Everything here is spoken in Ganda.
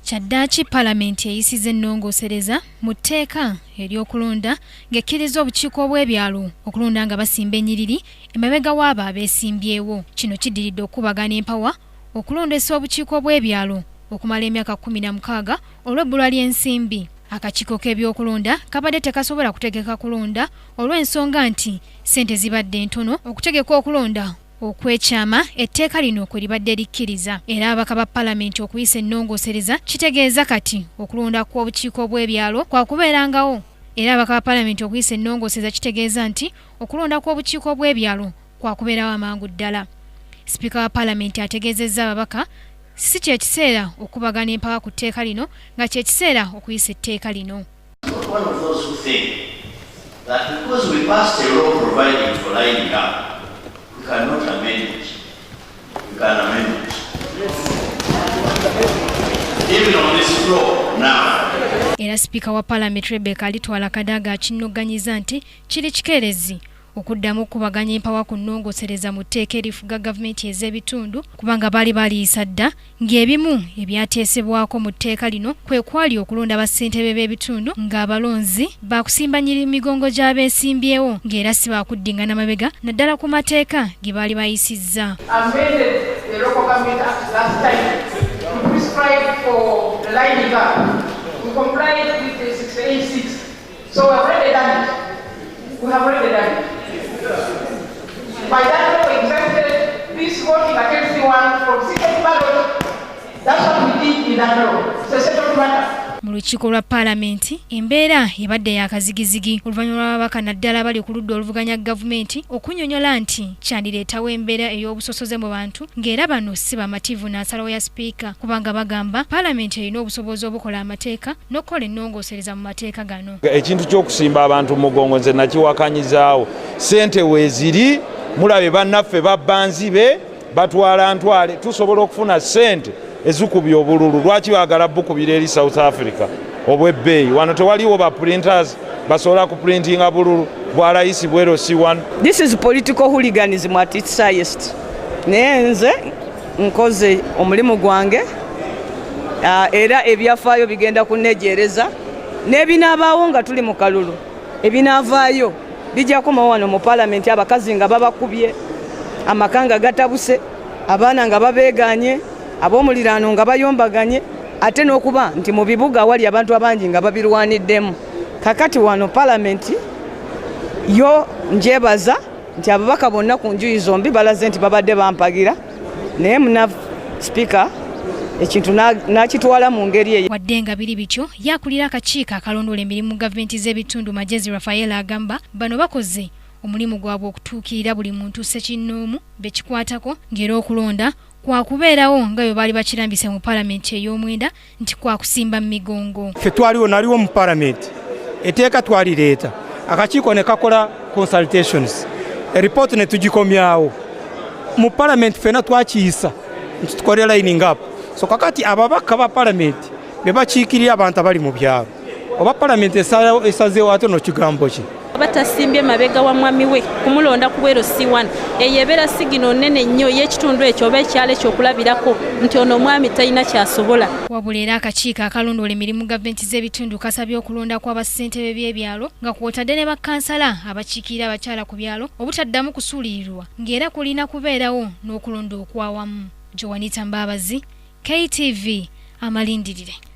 Kyaddaaki Paalamenti eyisiza ennongoosereza mu tteeka ery'okulonda ng'ekkiriza obukiiko bw'ebyalo okulonda nga basimba ennyiriri emabega w'abo abeesimbyewo. Kino kiddiridde okukubagana empawa okulondesa obukiiko bw'ebyalo okumala emyaka 16 olw'ebbula ly'ensimbi. Akakiiko k'ebyokulonda kabadde tekasobola kutegeka kulonda olw'ensonga nti ssente zibadde ntono okutegeka okulonda okwekyama etteeka lino kwe libadde likkiriza. Era ababaka ba Paalamenti okuyisa ennongoosereza kitegeeza kati okulonda kw'obukiiko bw'ebyalo kwakubeerangawo. Era ababaka ba Paalamenti okuyisa ennongoosereza kitegeeza nti okulonda kw'obukiiko bw'ebyalo kwakubeerawo amangu ddala. Sipiika wa Paalamenti ategeezezza ababaka si kye kiseera okubagana empawa ku tteeka lino nga kye kiseera okuyisa etteeka lino. Cannot amend it. We can amend it. Even on this floor now. Era Sipiika wa Paalamenti Rebecca alitwala Kadaga akinogganyiza nti kiri kikeerezi okuddamu okubaganya empawa ku nnongoosereza mu tteeka erifuga gavumenti ez'ebitundu kubanga baali baliyisa dda ng'ebimu ebyateesebwako mu tteeka lino kwe kwali okulonda bassentebe b'ebitundu ng'abalonzi baakusimba nnyiri migongo gy'abeesimbyewo ng'era si baakuddingana mabega naddala ku mateeka ge baali bayisizza. We have already done it. By that law, exempted peace voting against the one from secret ballot. That's what we did in that law. It's a settled matter. Mu lukiiko lwa Paalamenti embeera ebadde yakazigizigi oluvannyuma lw'ababaka naddala bali ku ludda oluvuganya gavumenti okunnyonnyola nti kyandireetawo embeera ey'obusosoze mu bantu ng'era bano si bamativu n'asalawo ya sipiika kubanga bagamba Paalamenti erina obusobozi obukola amateeka n'okukola ennongoosereza mu mateeka gano. Ekintu ky'okusimba abantu mu mugongo nze nakiwakanyizaawo. Ssente weeziri mulabe bannaffe babbanzibe batwala ntwale tusobola okufuna ssente ezikubye obululu. Lwaki baagala bukubira eri South Africa obw'ebbeeyi? Wano tewaliwo ba printers basobola ku printinga bululu bwa layisi bwero C1. This is political hooliganism at its highest. Naye nze nkoze omulimu gwange era ebyafaayo bigenda kunnejereza n'ebinaabaawo nga tuli mu kalulu ebinaavaayo bijja kukomawo wano mu Paalamenti abakazi nga babakubye amaka nga gatabuse abaana nga babeeganye ab'omuliraano nga bayombaganye ate n'okuba nti mu bibuga wali abantu abangi nga babirwaniddemu. Kakati wano Paalamenti yo njebaza nti ababaka bonna ku njuyi zombi balaze nti babadde bampagira naye muna sipiika ekintu n'akitwala mu ngeri eyo. Wadde nga biri bityo yakulira akakiiko akalondoola emirimu gavumenti z'ebitundu Magezi Rafael agamba bano bakoze omulimu gwabwe okutuukirira buli muntu ssekinnoomu bekikwatako ng'era okulonda kwakubeerawo nga bwe baali bakirambise mu Paalamenti ey'omwenda nti kwakusimba mu migongo. Ffe twaliwo naliwo mu Paalamenti etteeka twalireeta akakiiko ne kakola consultations eripooti ne tugikomyawo mu Paalamenti ffenna twakiyisa nti tukole lining up. So kakati ababaka ba Paalamenti be bakiikirira abantu abali mu byalo oba Paalamenti esazeewo ate n'ekigambo ki batasimbye mabega wa mwami we kumulonda ku bwero C1 eyebeera sigino nnene nnyo y'ekitundu ekyo oba ekyalo ekyokulabirako nti ono omwami talina kyasobola. Wabula era akakiiko akalondoola emirimu gavumenti z'ebitundu kasabye okulonda kw'abassentebe by'ebyalo nga kw'otadde ne bakkansala abakiikirira abakyala ku byalo obutaddamu kusuulirirwa ng'era kulina kubeerawo n'okulonda okwawamu. Joanita Mbabazi, KTV, Amalindirire.